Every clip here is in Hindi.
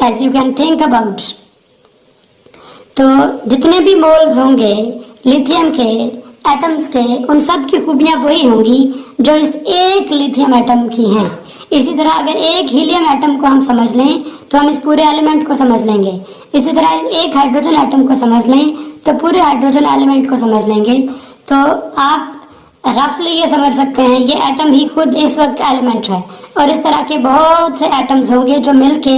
As you can think about. तो जितने भी मोल्स होंगे लिथियम के एटम्स के, उन सब की खूबियां वही होंगी जो इस एक लिथियम एटम की हैं। इसी तरह अगर एक हीलियम एटम को हम समझ लें तो हम इस पूरे एलिमेंट को समझ लेंगे। इसी तरह एक हाइड्रोजन एटम को समझ लें तो पूरे हाइड्रोजन एलिमेंट को समझ लेंगे। तो आप रफली ये समझ सकते हैं ये एटम ही खुद इस वक्त एलिमेंट है, और इस तरह के बहुत से एटम्स होंगे जो मिलके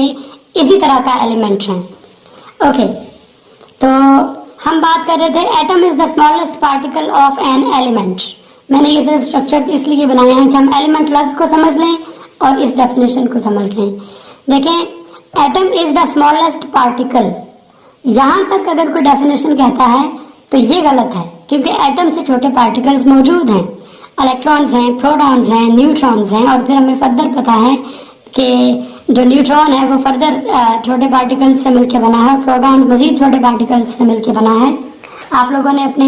इसी तरह का एलिमेंट हैं। ओके, तो हम बात कर रहे थे atom is the smallest particle of an element. मैंने ये सिर्फ स्ट्रक्चर्स इसलिए बनाए हैं कि हम एलिमेंट लफ्ज को समझ लें और इस डेफिनेशन को समझ लें। देखें, atom is the smallest particle, यहाँ तक अगर कोई डेफिनेशन कहता है तो ये गलत है, क्योंकि एटम से छोटे पार्टिकल्स मौजूद हैं। इलेक्ट्रॉन्स हैं, प्रोटॉन्स हैं, न्यूट्रॉन्स हैं, और फिर हमें फर्दर पता है कि जो न्यूट्रॉन है वो फर्दर छोटे पार्टिकल्स से मिलकर बना है, और प्रोटॉन्स मजीद छोटे पार्टिकल्स से मिलकर बना है। आप लोगों ने अपने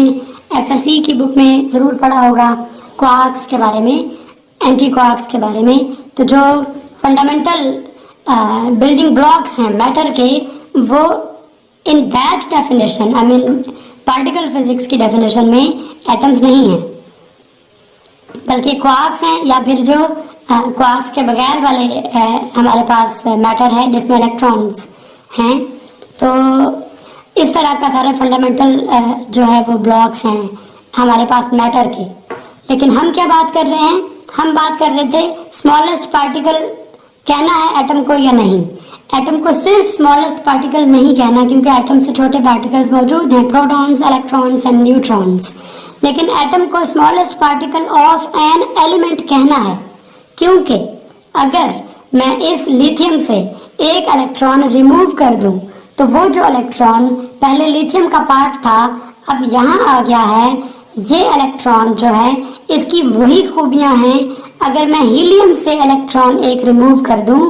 एफएससी की बुक में ज़रूर पढ़ा होगा क्वार्क्स के बारे में, एंटी क्वार्क्स के बारे में। तो जो फंडामेंटल बिल्डिंग ब्लॉक्स हैं मैटर के, वो in that definition, I mean particle physics की डेफिनेशन में एटम्स नहीं हैं, बल्कि क्वार्क्स हैं, या फिर जो क्वार्क्स के बगैर वाले हमारे पास मैटर है जिसमें इलेक्ट्रॉन्स हैं। तो इस तरह का सारे फंडामेंटल जो है वो ब्लॉक्स हैं हमारे पास मैटर के। लेकिन हम क्या बात कर रहे हैं, हम बात कर रहे थे स्मॉलेस्ट पार्टिकल कहना है एटम को या नहीं। एटम को सिर्फ स्मॉलेस्ट पार्टिकल नहीं कहना, क्योंकि एटम से छोटे पार्टिकल्स मौजूद हैं, प्रोटॉन्स, इलेक्ट्रॉन्स एंड न्यूट्रॉन्स। लेकिन एटम को smallest particle of an element कहना है, क्योंकि अगर मैं इस लिथियम से एक इलेक्ट्रॉन रिमूव कर दूं तो वो जो इलेक्ट्रॉन पहले लिथियम का पार्ट था अब यहाँ आ गया है। ये इलेक्ट्रॉन जो है इसकी वही खूबियां हैं। अगर मैं हीलियम से इलेक्ट्रॉन एक रिमूव कर दूं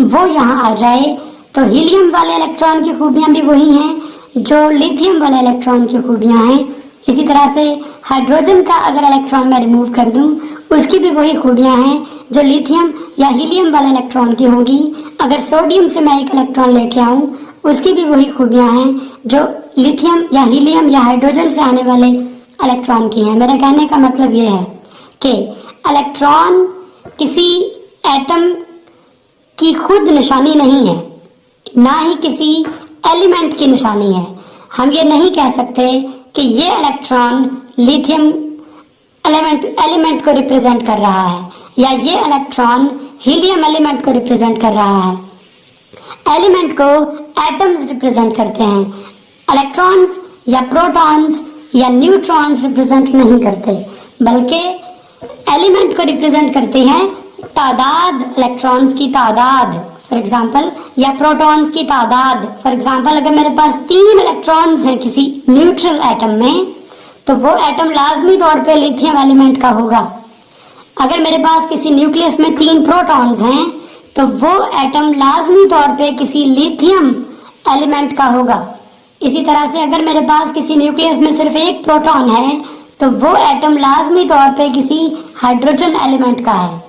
वो यहाँ आ जाए तो हीलियम वाले इलेक्ट्रॉन की खूबियां भी वही हैं जो लिथियम वाले इलेक्ट्रॉन की खूबियां हैं। इसी तरह से हाइड्रोजन का अगर इलेक्ट्रॉन मैं रिमूव कर दूं उसकी भी वही खूबियां हैं जो लिथियम या हीलियम वाले इलेक्ट्रॉन की होंगी। अगर सोडियम से मैं एक इलेक्ट्रॉन लेके आऊं उसकी भी वही खूबियां हैं जो लिथियम या हीलियम या हाइड्रोजन से आने वाले इलेक्ट्रॉन की हैं। मेरे कहने का मतलब ये है कि इलेक्ट्रॉन किसी एटम की खुद निशानी नहीं है, ना ही किसी एलिमेंट की निशानी है। हम ये नहीं कह सकते कि ये इलेक्ट्रॉन लिथियम एलिमेंट को रिप्रेजेंट कर रहा है या ये इलेक्ट्रॉन हीलियम एलिमेंट को रिप्रेजेंट कर रहा है। एलिमेंट को एटम्स रिप्रेजेंट करते हैं, इलेक्ट्रॉन्स या प्रोटॉन्स या न्यूट्रॉन्स रिप्रेजेंट नहीं करते, बल्कि एलिमेंट को रिप्रेजेंट करते हैं तादाद, इलेक्ट्रॉन्स की तादाद फॉर एग्जाम्पल, या प्रोटॉन्स की तादाद। फॉर एग्जाम्पल अगर मेरे पास 3 इलेक्ट्रॉन्स हैं किसी न्यूट्रल एटम में तो वो एटम लाजमी तौर पे लिथियम एलिमेंट का होगा। अगर मेरे पास किसी न्यूक्लियस में 3 प्रोटॉन्स हैं तो वो एटम लाजमी तौर पे किसी लिथियम एलिमेंट का होगा। इसी तरह से अगर मेरे पास किसी न्यूक्लियस में सिर्फ एक प्रोटॉन है तो वो एटम लाजमी तौर पे किसी हाइड्रोजन एलिमेंट का है।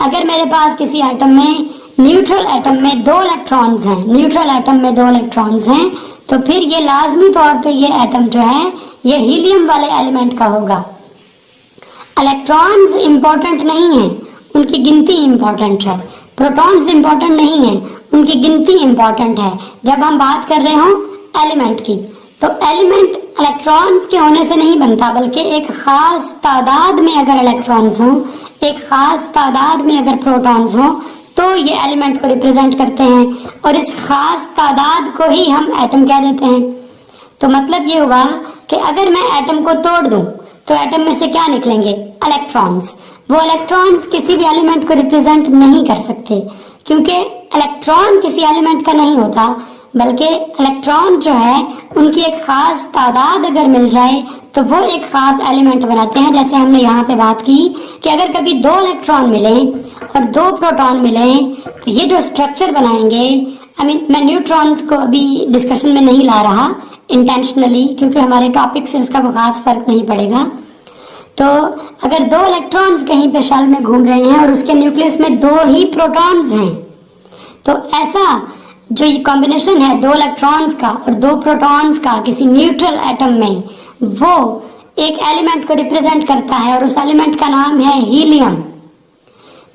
अगर मेरे पास किसी एटम में न्यूट्रल एटम में 2 इलेक्ट्रॉन्स हैं, न्यूट्रल एटम में 2 इलेक्ट्रॉन्स हैं, तो फिर ये लाजमी तौर पे ये एटम जो है ये हीलियम वाले एलिमेंट का होगा। इलेक्ट्रॉन्स इंपॉर्टेंट नहीं है, उनकी गिनती इंपॉर्टेंट है। प्रोटॉन्स इंपॉर्टेंट नहीं है, उनकी गिनती इंपॉर्टेंट है। जब हम बात कर रहे हो एलिमेंट की, तो एलिमेंट इलेक्ट्रॉन्स के होने से नहीं बनता, बल्कि एक खास तादाद में अगर इलेक्ट्रॉन्स हों, एक खास तादाद में अगर प्रोटॉन्स हों तो ये एलिमेंट को रिप्रेजेंट करते हैं, और इस खास तादाद को ही हम एटम कह देते हैं। तो मतलब ये हुआ कि अगर मैं एटम को तोड़ दूं तो एटम में से क्या निकलेंगे? इलेक्ट्रॉन्स। वो इलेक्ट्रॉन्स किसी भी एलिमेंट को रिप्रेजेंट नहीं कर सकते, क्योंकि इलेक्ट्रॉन किसी एलिमेंट का नहीं होता, बल्कि इलेक्ट्रॉन जो है उनकी एक खास तादाद अगर मिल जाए तो वो एक खास एलिमेंट बनाते हैं। जैसे हमने यहाँ पे बात की कि अगर कभी 2 इलेक्ट्रॉन मिले और 2 प्रोटॉन मिले तो ये जो स्ट्रक्चर बनाएंगे, मैं न्यूट्रॉन्स को अभी डिस्कशन में नहीं ला रहा इंटेंशनली, क्योंकि हमारे टॉपिक से उसका कोई खास फर्क नहीं पड़ेगा। तो अगर 2 इलेक्ट्रॉन्स कहीं पे शेल में घूम रहे हैं और उसके न्यूक्लियस में 2 ही प्रोटॉन्स हैं, तो ऐसा जो ये कॉम्बिनेशन है दो इलेक्ट्रॉन्स का और दो प्रोटॉन्स का किसी न्यूट्रल एटम में, वो एक एलिमेंट को रिप्रेजेंट करता है और उस एलिमेंट का नाम है हीलियम।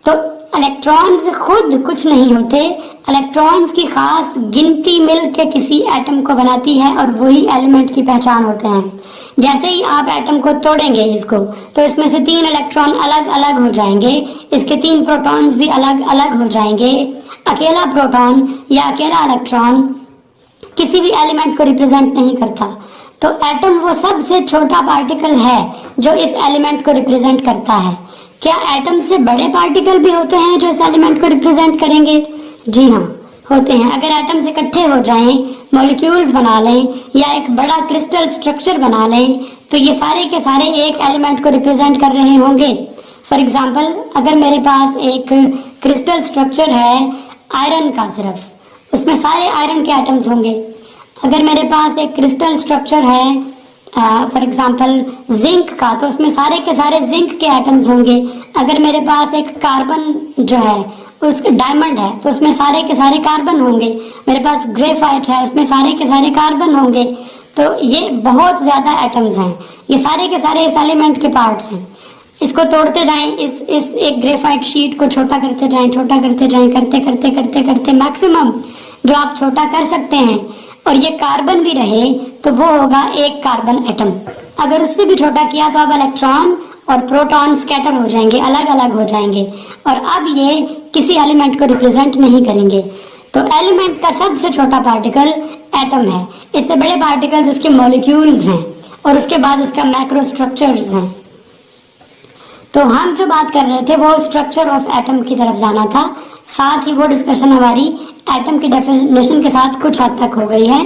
तो इलेक्ट्रॉन्स खुद कुछ नहीं होते, इलेक्ट्रॉन्स की खास गिनती मिलकर किसी एटम को बनाती है और वही एलिमेंट की पहचान होते हैं। जैसे ही आप एटम को तोड़ेंगे इसको, तो इसमें से 3 इलेक्ट्रॉन अलग अलग हो जाएंगे, इसके 3 प्रोटॉन्स भी अलग अलग हो जाएंगे। अकेला प्रोटॉन या अकेला इलेक्ट्रॉन किसी भी एलिमेंट को रिप्रेजेंट नहीं करता। तो एटम वो सबसे छोटा पार्टिकल है जो इस एलिमेंट को रिप्रेजेंट करता है। क्या एटम से बड़े पार्टिकल भी होते हैं जो इस एलिमेंट को रिप्रेजेंट करेंगे? जी हाँ, होते हैं। अगर एटम्स इकट्ठे हो जाएं, मॉलिक्यूल्स बना लें या एक बड़ा क्रिस्टल स्ट्रक्चर बना लें, तो ये सारे के सारे एक एलिमेंट को रिप्रेजेंट कर रहे होंगे। फॉर एग्जाम्पल, अगर मेरे पास एक क्रिस्टल स्ट्रक्चर है आयरन का, सिर्फ उसमें सारे आयरन के एटम्स होंगे। अगर मेरे पास एक क्रिस्टल स्ट्रक्चर है फॉर एग्जाम्पल जिंक का, तो उसमें सारे के सारे जिंक के एटम्स होंगे। अगर मेरे पास एक कार्बन जो है, उस डायमंड है, तो उसमें सारे के सारे कार्बन होंगे। मेरे पास ग्रेफाइट है, उसमें सारे के सारे कार्बन होंगे। तो ये बहुत ज्यादा एटम्स हैं, ये सारे के सारे इस एलिमेंट के पार्ट्स हैं। इसको तोड़ते जाएं, इस एक ग्रेफाइट शीट को छोटा करते जाएं, छोटा करते जाएं, करते करते करते करते मैक्सिमम जो आप छोटा कर सकते हैं, और ये कार्बन भी रहे तो वो होगा एक कार्बन एटम। अगर उससे भी छोटा किया तो अब इलेक्ट्रॉन और प्रोटॉन स्कैटर हो जाएंगे, अलग अलग हो जाएंगे, और अब ये किसी एलिमेंट को रिप्रेजेंट नहीं करेंगे। तो एलिमेंट का सबसे छोटा पार्टिकल एटम है। इससे बड़े पार्टिकल्स उसके मॉलिक्यूल्स हैं और उसके बाद उसका मैक्रो स्ट्रक्चर्स हैं। तो हम जो बात कर रहे थे वो स्ट्रक्चर ऑफ एटम की तरफ जाना था। साथ ही वो डिस्कशन हमारी एटम की डेफिनेशन के साथ कुछ हद तक हो गई है।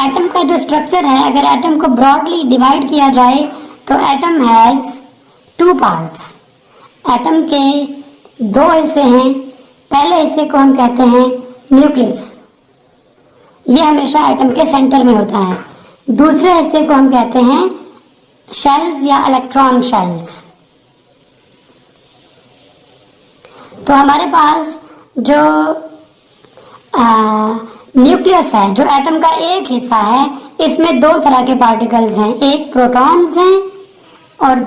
एटम का जो स्ट्रक्चर है, अगर एटम को ब्रॉडली डिवाइड किया जाए तो एटम हैज 2 पार्ट्स। एटम के 2 हिस्से हैं। पहले हिस्से को हम कहते हैं न्यूक्लियस, ये हमेशा एटम के सेंटर में होता है। दूसरे हिस्से को हम कहते हैं शेल्स या इलेक्ट्रॉन शेल्स। तो हमारे पास जो न्यूक्लियस है, जो एटम का एक हिस्सा है, इसमें 2 तरह के पार्टिकल्स हैं, एक प्रोटॉन्स हैं और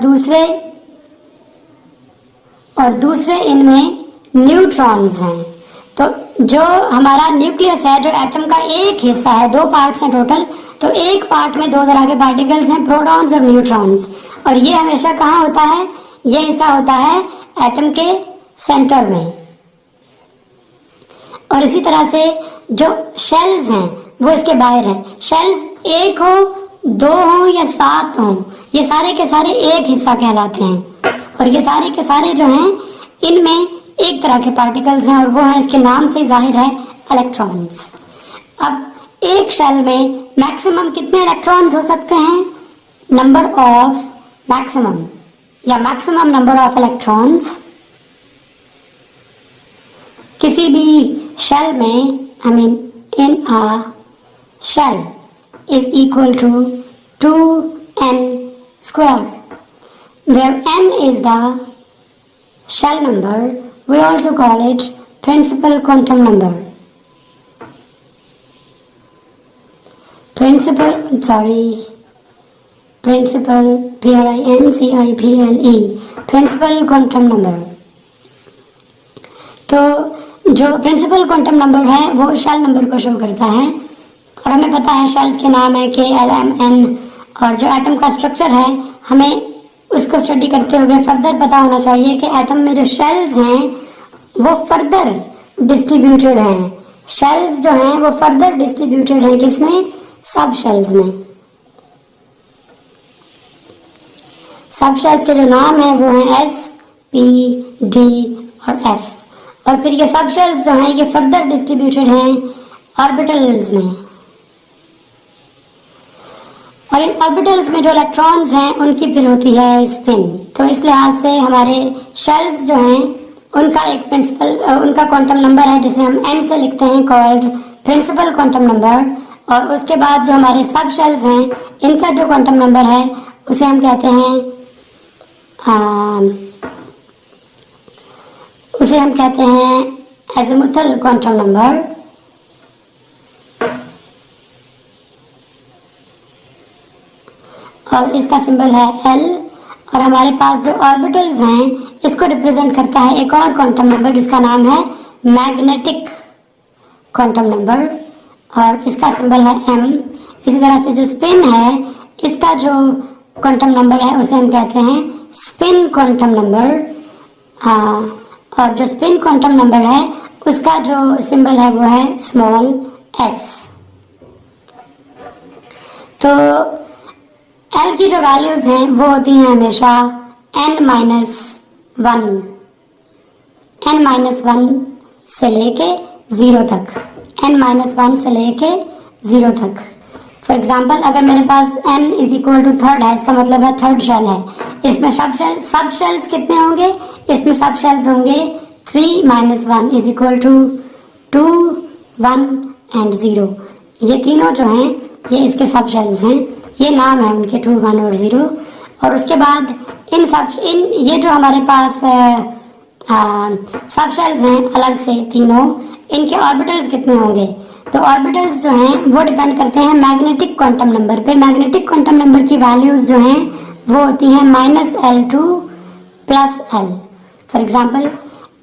दूसरे इनमें न्यूट्रॉन्स हैं। तो जो हमारा न्यूक्लियस है, जो एटम का एक हिस्सा है, 2 पार्ट्स हैं टोटल, तो एक पार्ट में 2 तरह के पार्टिकल्स हैं, प्रोटॉन्स और न्यूट्रॉन्स। और ये हमेशा कहाँ होता है? ये हिस्सा होता है एटम के सेंटर में। और इसी तरह से जो शेल्स हैं वो इसके बाहर हैं। शेल्स 1 हो, 2 हो या 7 हो, ये सारे के सारे एक हिस्सा कहलाते हैं। और ये सारे के सारे जो हैं, इनमें एक तरह के पार्टिकल्स हैं और वो है, इसके नाम से जाहिर है, इलेक्ट्रॉन्स। अब एक शेल में मैक्सिमम कितने इलेक्ट्रॉन्स हो सकते हैं? नंबर ऑफ मैक्सिमम या मैक्सिमम नंबर ऑफ इलेक्ट्रॉन्स किसी भी शेल में, I mean in a shell, is equal to 2n square, where n is the shell number. We also call it principal quantum number. Principal P-R-I-N-C-I-P-L-E, principal quantum number. तो जो प्रिंसिपल क्वांटम नंबर है वो शेल नंबर को शो करता है। और हमें पता है शेल्स के नाम है K, L, M, N। और जो एटम का स्ट्रक्चर है, हमें उसको स्टडी करते हुए फर्दर पता होना चाहिए कि एटम में जो शेल्स हैं वो फर्दर डिस्ट्रीब्यूटेड हैं। शेल्स जो हैं वो फर्दर डिस्ट्रीब्यूटेड हैं किसमें? सब शेल्स में। सब शेल्स के जो नाम है वो हैं S, P, D और F। और फिर ये सब शेल्स जो हैं ये फर्दर डिस्ट्रीब्यूटेड हैं ऑर्बिटल्स में। और इन ऑर्बिटल्स में जो इलेक्ट्रॉन्स हैं उनकी फिर होती है स्पिन। तो इस लिहाज से हमारे शेल्स जो हैं उनका एक प्रिंसिपल, उनका क्वांटम नंबर है जिसे हम n से लिखते हैं, कॉल्ड प्रिंसिपल क्वांटम नंबर। और उसके बाद जो हमारे सब शेल्स हैं इनका जो क्वांटम नंबर है उसे हम कहते हैं एजिमुथल क्वांटम नंबर। और इसका सिंबल है L। और हमारे पास जो ऑर्बिटल्स हैं इसको रिप्रेजेंट करता है एक और क्वांटम नंबर जिसका नाम है मैग्नेटिक क्वांटम नंबर, और इसका सिंबल है M। इसी तरह से जो स्पिन है इसका जो क्वांटम नंबर है उसे हम कहते हैं स्पिन क्वांटम नंबर। और जो स्पिन क्वांटम नंबर है उसका जो सिंबल है वो है स्मॉल s। तो L की जो वैल्यूज हैं वो होती हैं हमेशा n-1 से लेके 0 तक, n-1 से लेके 0 तक। फॉर एग्जाम्पल अगर मेरे पास n इज इक्वल टू 3 है, इसका मतलब है 3rd शेल है। इसमें सब शेल्स कितने होंगे? इसमें सब शेल्स होंगे 3 - 1 इज इक्वल टू 2, 1 एंड 0। ये तीनों जो हैं ये इसके सब शेल्स हैं, ये नाम है उनके 2, 1 और 0। और उसके बाद इन ये जो हमारे पास सब शेल्स हैं अलग से तीनों, इनके ऑर्बिटल्स कितने होंगे? तो ऑर्बिटल्स जो हैं वो डिपेंड करते हैं मैग्नेटिक क्वांटम नंबर पे। मैग्नेटिक क्वांटम नंबर की वैल्यूज जो हैं वो होती हैं -L2 + L। फॉर एग्जाम्पल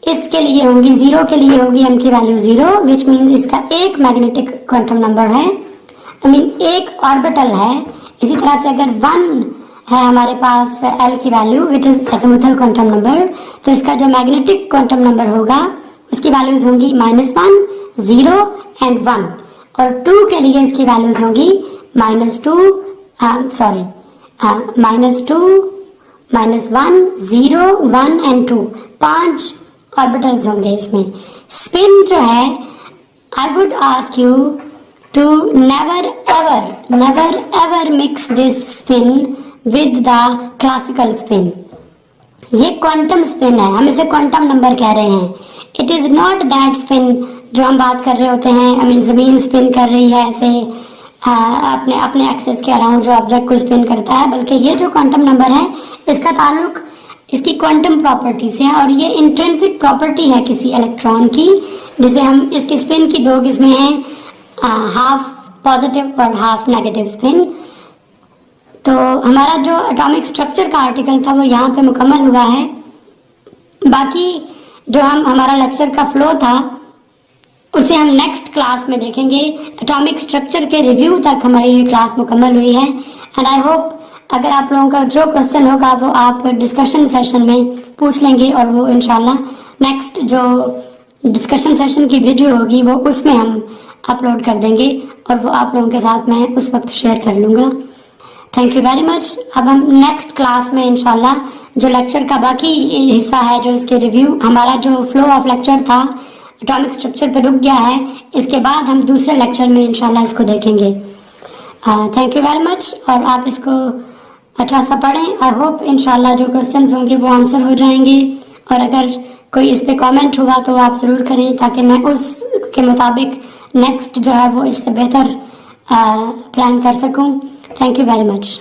इसके लिए होंगी 0 के लिए होगी m की वैल्यू 0, विच मीन्स इसका एक मैग्नेटिक क्वांटम नंबर है, एक ऑर्बिटल है। इसी तरह से अगर 1 है हमारे पास L की value which is azimuthal quantum number, तो इसका जो मैग्नेटिक क्वांटम नंबर होगा उसकी वैल्यूज होंगी -1, 0 एंड 1। और 2 के लिए इसकी वैल्यूज होंगी -2, -1, 0, 1 एंड 2। 5 ऑर्बिटल्स होंगे इसमें। स्पिन जो है, I would ask you to never ever mix this spin with the classical spin। ये क्वांटम स्पिन है, हम इसे क्वांटम नंबर कह रहे हैं। It is not that spin जो हम बात कर रहे होते हैं, जमीन स्पिन कर रही है ऐसे अपने एक्सेस के अराउंड जो ऑब्जेक्ट को स्पिन करता है, बल्कि ये जो क्वांटम नंबर है इसका ताल्लुक इसकी क्वांटम प्रॉपर्टी से है। और ये इंट्रिंसिक प्रॉपर्टी है किसी इलेक्ट्रॉन की, जिसे हम इसकी स्पिन की 2 किस्में हैं, हाफ पॉजिटिव और हाफ नेगेटिव स्पिन। तो हमारा जो एटॉमिक स्ट्रक्चर का आर्टिकल था वो यहाँ पे मुकम्मल हुआ है। बाकी जो हमारा लेक्चर का फ्लो था उसे हम नेक्स्ट क्लास में देखेंगे। एटॉमिक स्ट्रक्चर के रिव्यू तक हमारी ये क्लास मुकम्मल हुई है। एंड आई होप अगर आप लोगों का जो क्वेश्चन होगा वो आप डिस्कशन सेशन में पूछ लेंगे, और वो इंशाल्लाह नेक्स्ट जो डिस्कशन सेशन की वीडियो होगी वो उसमें हम अपलोड कर देंगे, और वो आप लोगों के साथ मैं उस वक्त शेयर कर लूँगा। Thank you very much. अब हम नेक्स्ट क्लास में इंशाल्लाह जो लेक्चर का बाकी हिस्सा है, जो इसके रिव्यू, हमारा जो फ्लो ऑफ लेक्चर था एटॉमिक स्ट्रक्चर पे रुक गया है, इसके बाद हम दूसरे लेक्चर में इंशाल्लाह इसको देखेंगे। थैंक यू वेरी मच, और आप इसको अच्छा सा पढ़ें। आई होप इंशाल्लाह जो क्वेश्चंस होंगे वो आंसर हो जाएंगे, और अगर कोई इस पे कमेंट हुआ तो आप ज़रूर करें ताकि मैं उसके मुताबिक नेक्स्ट जो है वो इससे बेहतर प्लान कर सकूं। Thank you very much.